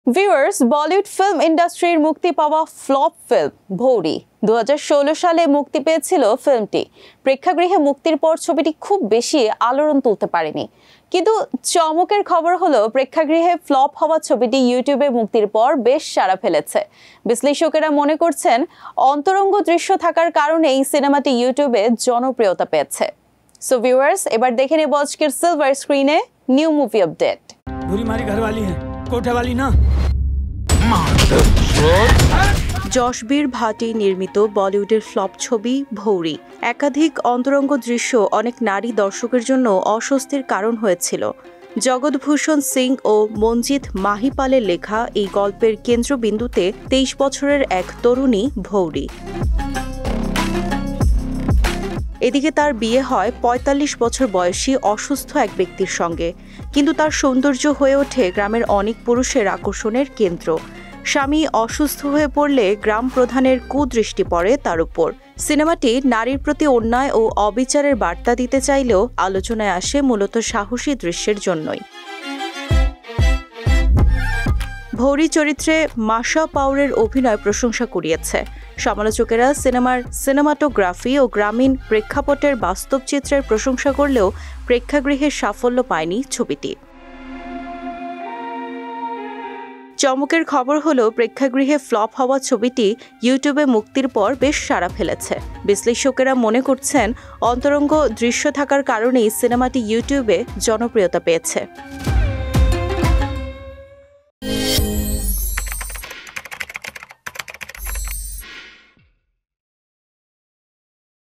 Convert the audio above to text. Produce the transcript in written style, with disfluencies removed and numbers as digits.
Viewers, Bollywood film ইন্ডাস্ট্রির মুক্তি পাওয়া ফ্লপ ফিল্ম ভৌরি 2016 সালে মুক্তি পেয়েছিল। ফিল্মটি প্রেক্ষাগৃহে মুক্তির পর ছবিটি খুব বেশি আলোড়ন তুলতে পারেনি, কিন্তু চমকের খবর হলো প্রেক্ষাগৃহে ফ্লপ হওয়া ছবিটি ইউটিউবে মুক্তির পর বেশ সাড়া ফেলেছে। বিশ্লেষকেরা মনে করছেন অন্তরঙ্গ দৃশ্য থাকার কারণে এই সিনেমাটি ইউটিউবে জনপ্রিয়তা পেয়েছে। সো ভিউয়ার্স, এবার দেখে নেব আজকের সিলভার স্ক্রিনে নিউ মুভি আপডেট। যশবীর ভাটি নির্মিত বলিউডের ফ্লপ ছবি ভৌরি একাধিক অন্তরঙ্গ দৃশ্য অনেক নারী দর্শকের জন্য অস্বস্তির কারণ হয়েছিল। জগৎভূষণ সিং ও মঞ্জিত মাহিপালের লেখা এই গল্পের কেন্দ্রবিন্দুতে 23 বছরের এক তরুণী ভৌরি। এদিকে তার বিয়ে হয় ৪৫ বছর বয়সী অসুস্থ এক ব্যক্তির সঙ্গে, কিন্তু তার সৌন্দর্য হয়ে ওঠে গ্রামের অনেক পুরুষের আকর্ষণের কেন্দ্র। স্বামী অসুস্থ হয়ে পড়লে গ্রাম প্রধানের কুদৃষ্টি পড়ে তার উপর। সিনেমাটি নারীর প্রতি অন্যায় ও অবিচারের বার্তা দিতে চাইলেও আলোচনায় আসে মূলত সাহসী দৃশ্যের জন্যই। ভৌরি চরিত্রে মাশা পাউরের অভিনয় প্রশংসা কুড়িয়েছে। সমালোচকেরা সিনেমার সিনেমাটোগ্রাফি ও গ্রামীণ প্রেক্ষাপটের বাস্তব চিত্রের প্রশংসা করলেও প্রেক্ষাগৃহের সাফল্য পায়নি ছবিটি। চমকের খবর হলো প্রেক্ষাগৃহে ফ্লপ হওয়া ছবিটি ইউটিউবে মুক্তির পর বেশ সাড়া ফেলেছে। বিশ্লেষকেরা মনে করছেন অন্তরঙ্গ দৃশ্য থাকার কারণেই সিনেমাটি ইউটিউবে জনপ্রিয়তা পেয়েছে।